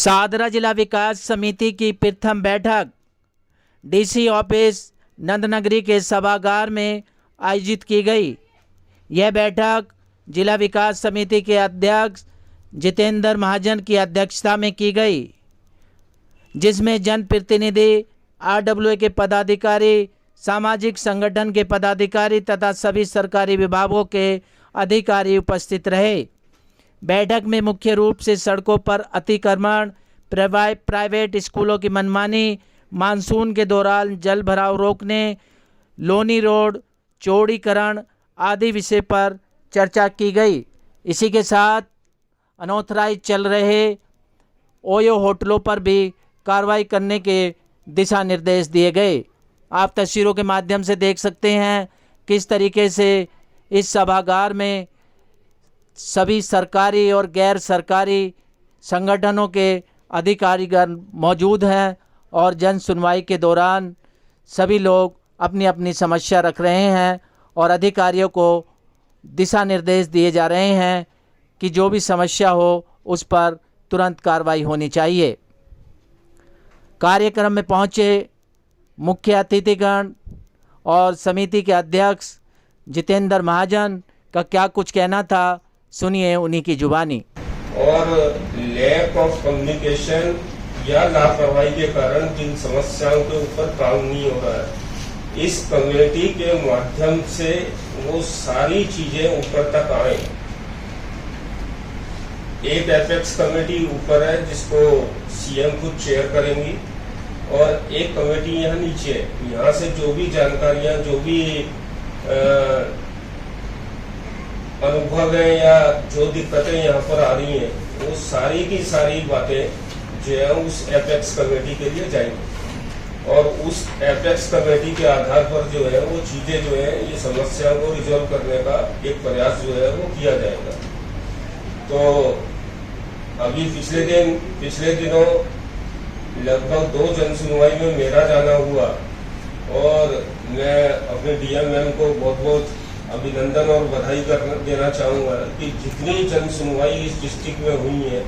सादरा जिला विकास समिति की प्रथम बैठक डीसी ऑफिस नंदनगरी के सभागार में आयोजित की गई। यह बैठक जिला विकास समिति के अध्यक्ष जितेंद्र महाजन की अध्यक्षता में की गई, जिसमें जनप्रतिनिधि, आरडब्ल्यूए के पदाधिकारी, सामाजिक संगठन के पदाधिकारी तथा सभी सरकारी विभागों के अधिकारी उपस्थित रहे। बैठक में मुख्य रूप से सड़कों पर अतिक्रमण, प्राइवेट स्कूलों की मनमानी, मानसून के दौरान जल भराव रोकने, लोनी रोड चौड़ीकरण आदि विषय पर चर्चा की गई। इसी के साथ अनऑथराइज चल रहे ओयो होटलों पर भी कार्रवाई करने के दिशा निर्देश दिए गए। आप तस्वीरों के माध्यम से देख सकते हैं किस तरीके से इस सभागार में सभी सरकारी और गैर सरकारी संगठनों के अधिकारीगण मौजूद हैं और जन सुनवाई के दौरान सभी लोग अपनी अपनी समस्या रख रहे हैं और अधिकारियों को दिशा निर्देश दिए जा रहे हैं कि जो भी समस्या हो उस पर तुरंत कार्रवाई होनी चाहिए। कार्यक्रम में पहुंचे मुख्य अतिथिगण और समिति के अध्यक्ष जितेंद्र महाजन का क्या कुछ कहना था, सुनिए उन्हीं की जुबानी। और लैक ऑफ कम्युनिकेशन या लापरवाही के कारण जिन समस्याओं के ऊपर काम नहीं हो रहा है, इस कमेटी के माध्यम से वो सारी चीजें ऊपर तक आए। एक एपेक्स कमेटी ऊपर है जिसको सीएम खुद चेयर करेंगी और एक कमेटी यहाँ नीचे है। यहाँ से जो भी जानकारियां, जो भी अनुभव है या जो दिक्कतें यहाँ पर आ रही हैं, वो सारी की सारी बातें जो है उस एपेक्स कमेटी के लिए जाएंगी और उस एपेक्स कमेटी के आधार पर जो है वो चीजें जो है ये समस्याओं को रिजॉल्व करने का एक प्रयास जो है वो किया जाएगा। तो अभी पिछले दिनों लगभग 2 जन सुनवाई में मेरा जाना हुआ और मैं अपने डीएम मैम को बहुत बहुत अभिनंदन और बधाई देना चाहूंगा कि जितनी जन सुनवाई इस डिस्ट्रिक्ट में हुई है,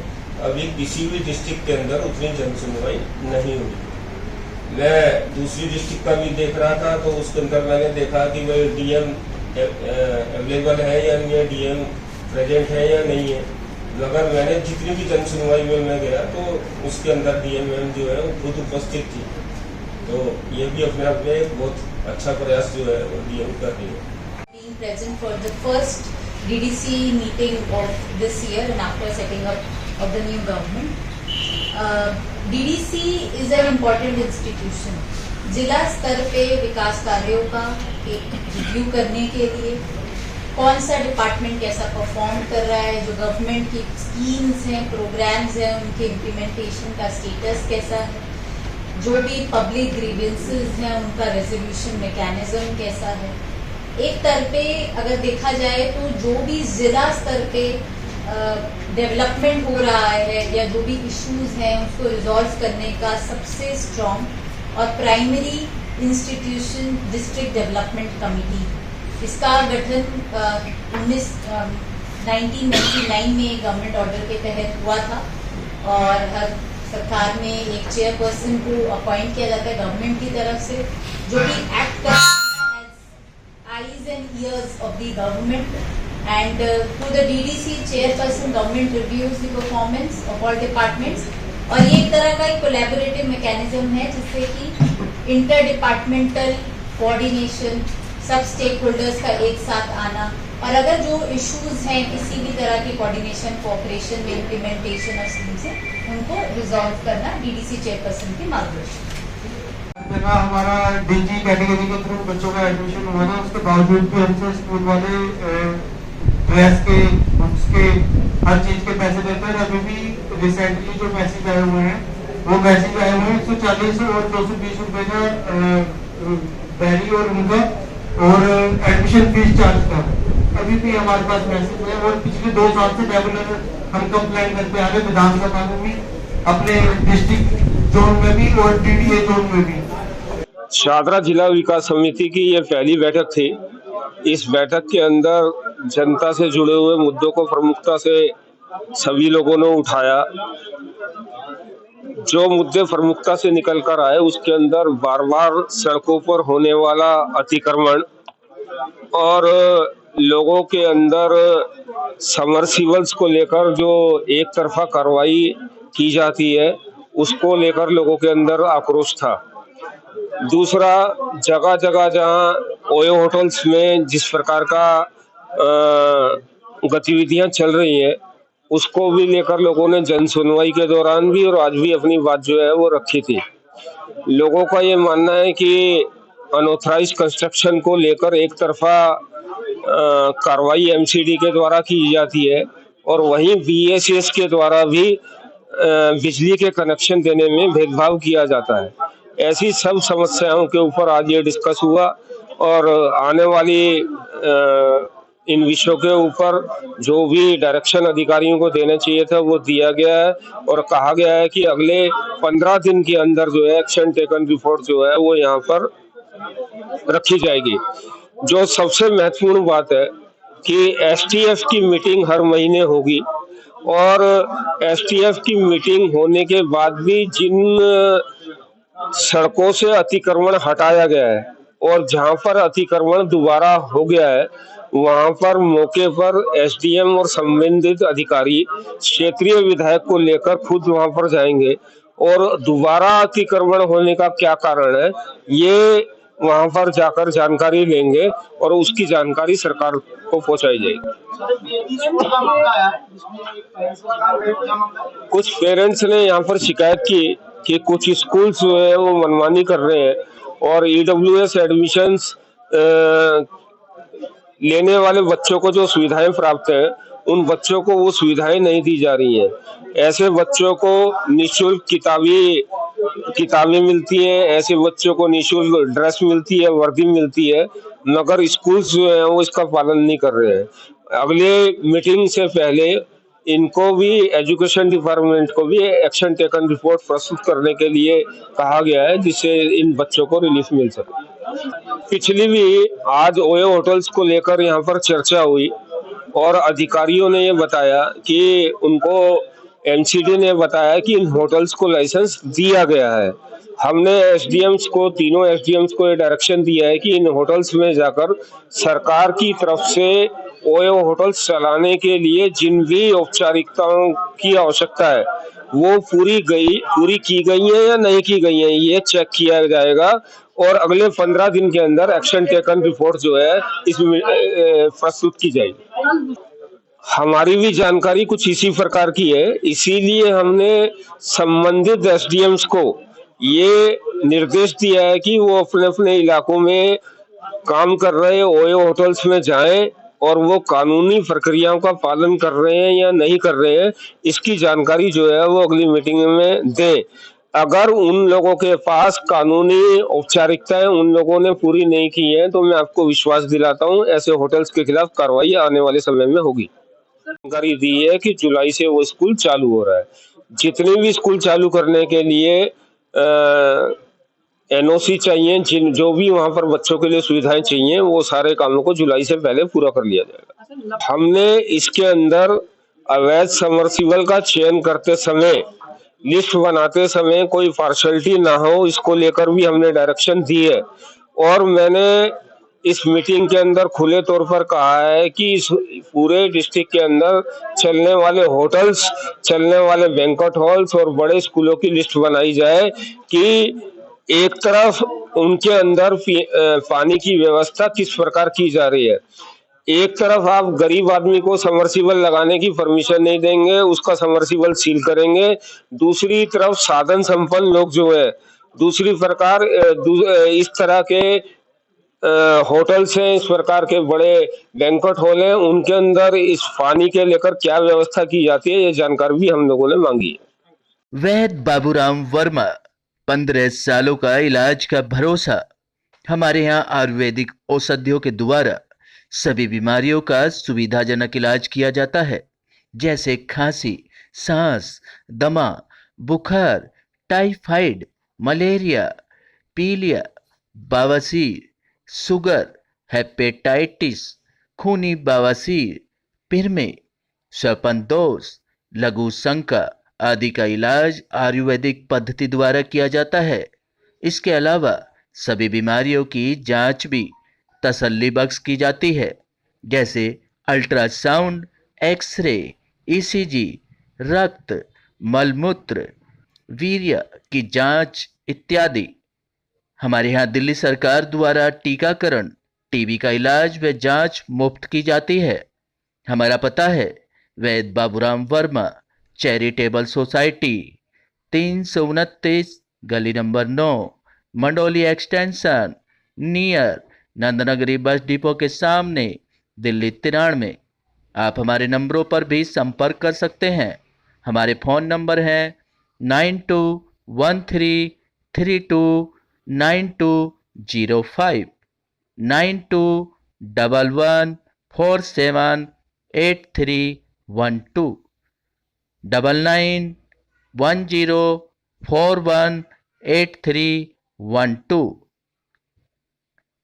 अभी किसी भी डिस्ट्रिक्ट के अंदर उतनी जन सुनवाई नहीं हुई। मैं दूसरी डिस्ट्रिक्ट का भी देख रहा था तो उसके अंदर मैंने देखा कि वही डीएम अवेलेबल है या नहीं है, डीएम प्रेजेंट है या नहीं है। मगर मैंने जितनी भी जन सुनवाई में मैं गया तो उसके अंदर डीएम मैम जो है वो खुद उपस्थित थी। तो ये भी अपने आप में एक बहुत अच्छा प्रयास जो है वो डीएम कर रही है। Being present for the first DDC meeting of this year and after setting up of the new government. DDC is an important institution. जिला स्तर पे विकास कार्यों का एक रिव्यू करने के लिए कौन सा डिपार्टमेंट कैसा परफॉर्म कर रहा है, जो गवर्नमेंट की स्कीम्स हैं, प्रोग्राम्स हैं, उनके इम्प्लीमेंटेशन का स्टेटस कैसा है, जो भी पब्लिक ग्रीवेंसेस हैं उनका रेजोल्यूशन मैकेनिज्म कैसा है। एक तरह पे अगर देखा जाए तो जो भी जिला स्तर पे डेवलपमेंट हो रहा है या जो भी इश्यूज हैं उसको रिजॉल्व करने का सबसे स्ट्रॉन्ग और primary institution district development committee, इसका गठन 1999 में गवर्नमेंट ऑर्डर के तहत हुआ था और हर सरकार में एक चेयरपर्सन को अपॉइंट किया जाता है गवर्नमेंट की तरफ से, जो कि एक्ट करता है eyes and ears of the government, and through the DDC chairperson government reviews the performance of all departments। और ये एक तरह का एक कोलैबोरेटिव मैकेनिज्म है जिससे कि इंटर डिपार्टमेंटल कोऑर्डिनेशन, सब स्टेक होल्डर्स का एक साथ आना और अगर जो इश्यूज हैं किसी भी तरह की कोऑर्डिनेशन, कोऑपरेशन में इम्प्लीमेंटेशन और स्कीम्स है उनको रिजॉल्व करना डीडीसी चेयरपर्सन के मार्गदर्शन। हमारा डीजी कैटेगरी के थ्रू बच्चों का एडमिशन हुआ था, उसके बावजूद भी हमसे स्कूल वाले ड्रेस के, बुक्स के, हर चीज के पैसे देते हैं। अभी भी रिसेंटली जो मैसेज आए हुए हैं वो मैसेज आए हुए हैं 140 और 220 रुपए का बैरी और उनका और एडमिशन फीस चार्ज का अभी भी हमारे पास मैसेज है। और पिछले 2 साल से रेगुलर हम कंप्लेन करते आ रहे विधानसभा में भी, अपने डिस्ट्रिक्ट जोन में भी और डीडीए जोन में भी। सादरा जिला विकास समिति की ये पहली बैठक थी। इस बैठक के अंदर जनता से जुड़े हुए मुद्दों को प्रमुखता से सभी लोगों ने उठाया जो मुद्दे प्रमुखता से निकल कर आए उसके अंदर बार बार सड़कों पर होने वाला अतिक्रमण और लोगों के अंदर सबमर्सिबल्स को लेकर जो एक तरफा कार्रवाई की जाती है उसको लेकर लोगों के अंदर आक्रोश था। दूसरा, जगह जगह जहां ओयो होटल्स में जिस प्रकार का गतिविधियां चल रही हैं उसको भी लेकर लोगों ने जन सुनवाई के दौरान भी और आज भी अपनी बात जो है वो रखी थी। लोगों का ये मानना है कि अनऑथराइज कंस्ट्रक्शन को लेकर एक तरफा कार्रवाई एमसीडी के द्वारा की जाती है और वहीं बीएसएस के द्वारा भी बिजली के कनेक्शन देने में भेदभाव किया जाता है। ऐसी सब समस्याओं के ऊपर आज ये डिस्कस हुआ और आने वाली इन विषयों के ऊपर जो भी डायरेक्शन अधिकारियों को देना चाहिए था वो दिया गया है और कहा गया है कि अगले 15 दिन के अंदर जो है एक्शन टेकन रिपोर्ट जो है वो यहाँ पर रखी जाएगी। जो सबसे महत्वपूर्ण बात है कि एसटीएफ की मीटिंग हर महीने होगी और एसटीएफ की मीटिंग होने के बाद भी जिन सड़कों से अतिक्रमण हटाया गया है और जहां पर अतिक्रमण दोबारा हो गया है वहां पर मौके पर एसडीएम और संबंधित अधिकारी क्षेत्रीय विधायक को लेकर खुद वहां पर जाएंगे और दोबारा अतिक्रमण होने का क्या कारण है ये वहां पर जाकर जानकारी लेंगे और उसकी जानकारी सरकार को पहुंचाई जाएगी। कुछ पेरेंट्स ने यहाँ पर शिकायत की कि कुछ स्कूल्स जो है वो मनमानी कर रहे हैं और ईडब्ल्यूएस एडमिशंस लेने वाले बच्चों को जो सुविधाएं प्राप्त है उन बच्चों को वो सुविधाएं नहीं दी जा रही हैं। ऐसे बच्चों को निःशुल्क किताबें मिलती हैं, ऐसे बच्चों को निःशुल्क ड्रेस मिलती है, वर्दी मिलती है, मगर स्कूल्स जो है वो इसका पालन नहीं कर रहे हैं। अगले मीटिंग से पहले इनको भी एजुकेशन डिपार्टमेंट को भी एक्शन टेकन रिपोर्ट प्रस्तुत करने के लिए कहा गया है जिससे इन बच्चों को रिलीफ मिल सके। पिछली भी आज ओयो होटल्स को लेकर यहाँ पर चर्चा हुई और अधिकारियों ने ये बताया कि उनको एमसीडी ने बताया कि इन होटल्स को लाइसेंस दिया गया है। हमने एसडीएम्स को तीनों एसडीएम्स को ये डायरेक्शन दिया है कि इन होटल्स में जाकर सरकार की तरफ से ओयो होटल्स चलाने के लिए जिन भी औपचारिकताओं की आवश्यकता है वो पूरी की गई है या नहीं की गई है ये चेक किया जाएगा और अगले 15 दिन के अंदर एक्शन टेकन रिपोर्ट जो है इसमें प्रस्तुत की जाएगी। हमारी भी जानकारी कुछ इसी प्रकार की है, इसीलिए हमने संबंधित एसडीएम्स को ये निर्देश दिया है कि वो अपने अपने इलाकों में काम कर रहे ओयो होटल्स में जाएं और वो कानूनी प्रक्रियाओं का पालन कर रहे हैं या नहीं कर रहे हैं इसकी जानकारी जो है वो अगली मीटिंग में दें। अगर उन लोगों के पास कानूनी औपचारिकताएं उन लोगों ने पूरी नहीं की है तो मैं आपको विश्वास दिलाता हूं ऐसे होटल्स के खिलाफ कार्रवाई आने वाले समय में होगी। जानकारी दी है कि जुलाई से वो स्कूल चालू हो रहा है। जितने भी स्कूल चालू करने के लिए एनओसी चाहिए, जो भी वहां पर बच्चों के लिए सुविधाएं चाहिए वो सारे कामों को जुलाई से पहले पूरा कर लिया जाएगा। हमने इसके अंदर अवैध सबमर्सिबल का चयन करते समय लिस्ट बनाते समय कोई पार्शलिटी ना हो इसको लेकर भी हमने डायरेक्शन दी है और मैंने इस मीटिंग के अंदर खुले तौर पर कहा है कि इस पूरे डिस्ट्रिक्ट के अंदर चलने वाले होटल्स, चलने वाले बैंक्वेट हॉल्स और बड़े स्कूलों की लिस्ट बनाई जाए कि एक तरफ उनके अंदर पानी की व्यवस्था किस प्रकार की जा रही है। एक तरफ आप गरीब आदमी को सबमर्सिबल लगाने की परमिशन नहीं देंगे, उसका सबमर्सिबल सील करेंगे, दूसरी तरफ साधन संपन्न लोग जो है दूसरी प्रकार इस तरह के होटल्स हैं, इस प्रकार के बड़े बैंक्वेट हॉल हैं, उनके अंदर इस पानी के लेकर क्या व्यवस्था की जाती है ये जानकारी भी हम लोगों ने मांगी है। वैद्य बाबूराम वर्मा 15 सालों का इलाज का भरोसा। हमारे यहाँ आयुर्वेदिक औषधियों के द्वारा सभी बीमारियों का सुविधाजनक इलाज किया जाता है, जैसे खांसी, सांस, दमा, बुखार, टाइफाइड, मलेरिया, पीलिया, बवासीर, शुगर, हेपेटाइटिस, खूनी बवासीर, पिरमे, श्वसन दोष, लघु शंका, आदि का इलाज आयुर्वेदिक पद्धति द्वारा किया जाता है। इसके अलावा सभी बीमारियों की जांच भी तसल्ली बख्श की जाती है, जैसे अल्ट्रासाउंड, एक्सरे, ईसीजी, रक्त, मलमूत्र, वीर्य की जांच इत्यादि। हमारे यहाँ दिल्ली सरकार द्वारा टीकाकरण, टीबी का इलाज व जांच मुफ्त की जाती है। हमारा पता है वैद्य बाबूराम वर्मा, चैरिटेबल सोसाइटी, 329 गली number 9, Mandoli extension, near Nand Nagri bus depot के सामने, दिल्ली 93। आप हमारे नंबरों पर भी संपर्क कर सकते हैं। हमारे फ़ोन नंबर हैं 9213329205, 9211478312, 9910418312।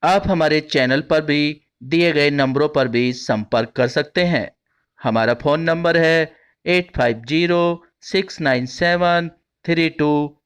आप हमारे चैनल पर भी दिए गए नंबरों पर भी संपर्क कर सकते हैं। हमारा फ़ोन नंबर है 8506973234।